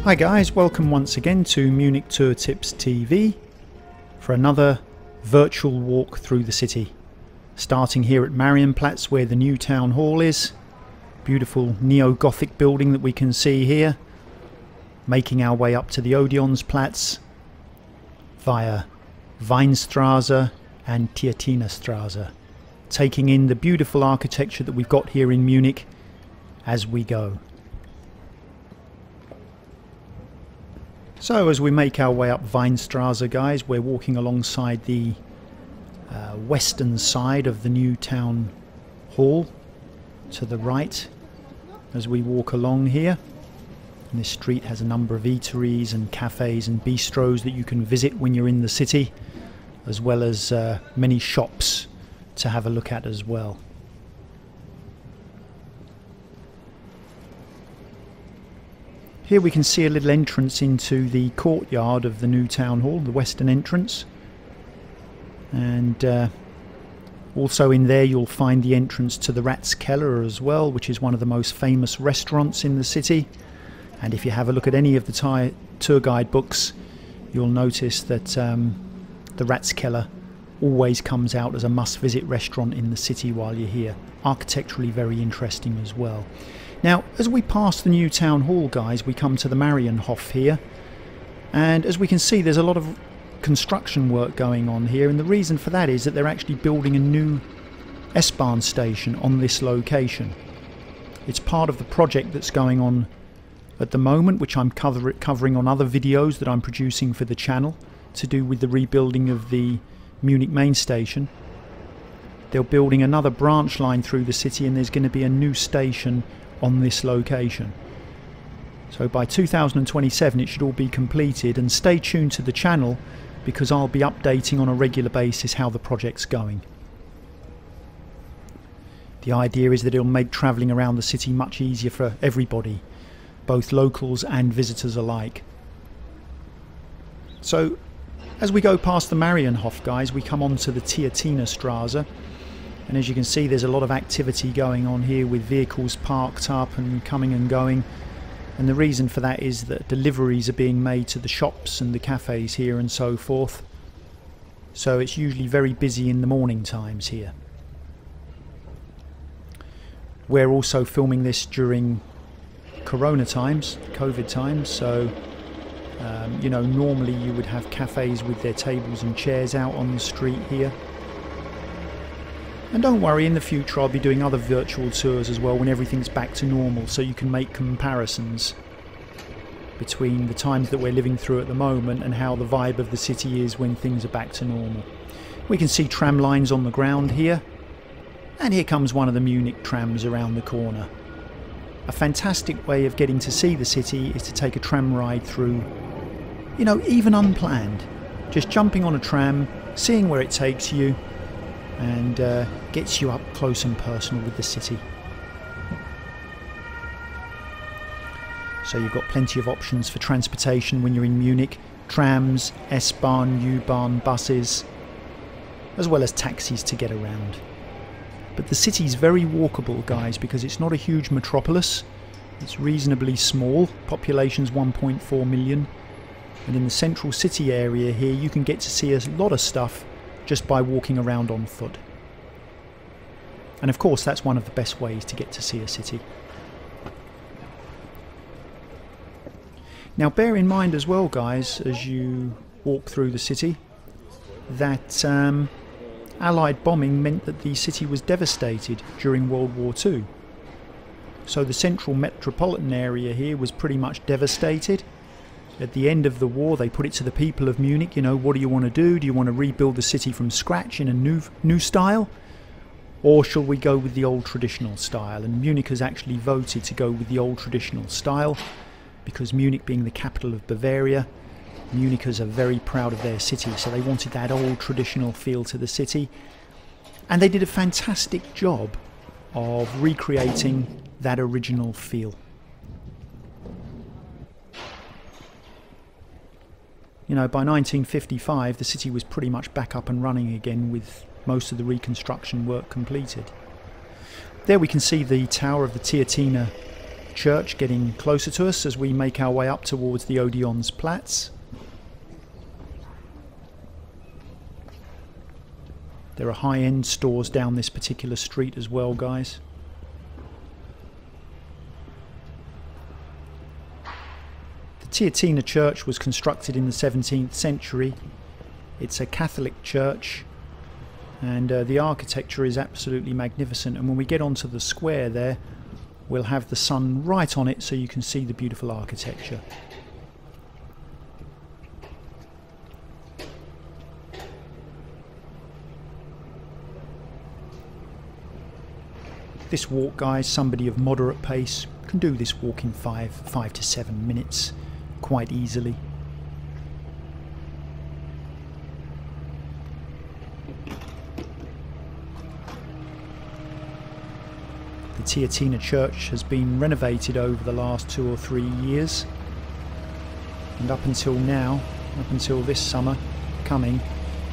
Hi guys, welcome once again to Munich Tour Tips TV for another virtual walk through the city. Starting here at Marienplatz where the new town hall is. Beautiful neo-Gothic building that we can see here. Making our way up to the Odeonsplatz via Weinstraße and Theatinerstraße. Taking in the beautiful architecture that we've got here in Munich as we go. So as we make our way up Weinstraße, guys, we're walking alongside the western side of the new town hall to the right as we walk along here. And this street has a number of eateries and cafes and bistros that you can visit when you're in the city, as well as many shops to have a look at as well. Here we can see a little entrance into the courtyard of the new town hall, the western entrance. And also in there you'll find the entrance to the Ratskeller as well, which is one of the most famous restaurants in the city. And if you have a look at any of the tour guide books, you'll notice that the Ratskeller always comes out as a must-visit restaurant in the city while you're here. Architecturally very interesting as well. Now, as we pass the new town hall, guys, we come to the Marienhof here. And as we can see, there's a lot of construction work going on here. And the reason for that is that they're actually building a new S-Bahn station on this location. It's part of the project that's going on at the moment, which I'm covering on other videos that I'm producing for the channel, to do with the rebuilding of the Munich main station. They're building another branch line through the city, and there's going to be a new station on this location. So by 2027 it should all be completed, and stay tuned to the channel because I'll be updating on a regular basis how the project's going. The idea is that it'll make travelling around the city much easier for everybody, both locals and visitors alike. So as we go past the Marienhof, guys, we come on to the Tiatina and as you can see, there's a lot of activity going on here with vehicles parked up and coming and going. And the reason for that is that deliveries are being made to the shops and the cafes here and so forth. So it's usually very busy in the morning times here. We're also filming this during Corona times, COVID times, so you know, normally you would have cafes with their tables and chairs out on the street here. And don't worry, in the future I'll be doing other virtual tours as well when everything's back to normal, so you can make comparisons between the times that we're living through at the moment and how the vibe of the city is when things are back to normal. We can see tram lines on the ground here, and here comes one of the Munich Trams around the corner. A fantastic way of getting to see the city is to take a tram ride through, you know, even unplanned. Just jumping on a tram, seeing where it takes you, and gets you up close and personal with the city. So you've got plenty of options for transportation when you're in Munich. Trams, S-Bahn, U-Bahn, buses, as well as taxis to get around. But the city's very walkable, guys, because it's not a huge metropolis. It's reasonably small, population's 1.4 million. And in the central city area here you can get to see a lot of stuff just by walking around on foot. And of course that's one of the best ways to get to see a city. Now bear in mind as well, guys, as you walk through the city, that Allied bombing meant that the city was devastated during World War II. So the central metropolitan area here was pretty much devastated. At the end of the war they put it to the people of Munich, you know, what do you want to do? Do you want to rebuild the city from scratch in a new style? Or shall we go with the old traditional style? And Munich has actually voted to go with the old traditional style, because Munich being the capital of Bavaria, Munichers are very proud of their city, so they wanted that old traditional feel to the city. And they did a fantastic job of recreating that original feel. You know, by 1955 the city was pretty much back up and running again with most of the reconstruction work completed. There we can see the tower of the Tiatina church getting closer to us as we make our way up towards the Odeonsplatz. There are high-end stores down this particular street as well, guys. The Tiatina Church was constructed in the 17th century. It's a Catholic church, and the architecture is absolutely magnificent. And when we get onto the square there, we'll have the sun right on it so you can see the beautiful architecture. This walk, guys, somebody of moderate pace can do this walk in 5 to 7 minutes quite easily. The Tiatina Church has been renovated over the last 2 or 3 years, and up until now, up until this summer coming,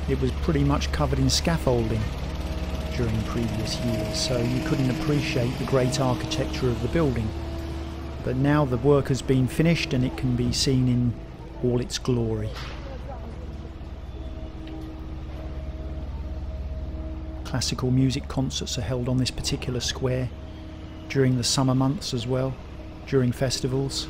it was pretty much covered in scaffolding during previous years, so you couldn't appreciate the great architecture of the building. But now the work has been finished and it can be seen in all its glory. Classical music concerts are held on this particular square during the summer months as well, during festivals.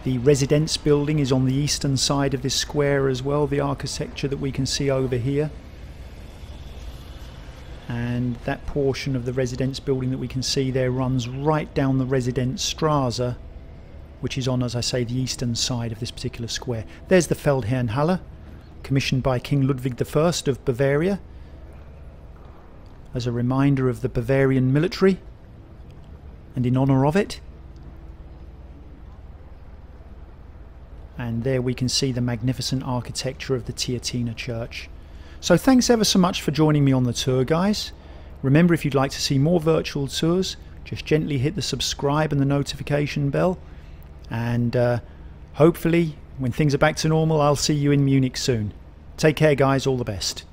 The residence building is on the eastern side of this square as well, the architecture that we can see over here. And that portion of the residence building that we can see there runs right down the Weinstraße, which is on, as I say, the eastern side of this particular square. There's the Feldherrnhalle, commissioned by King Ludwig I of Bavaria, as a reminder of the Bavarian military and in honour of it. And there we can see the magnificent architecture of the Tiatina Church. So thanks ever so much for joining me on the tour, guys. Remember, if you'd like to see more virtual tours, just gently hit the subscribe and the notification bell. And hopefully, when things are back to normal, I'll see you in Munich soon. Take care, guys. All the best.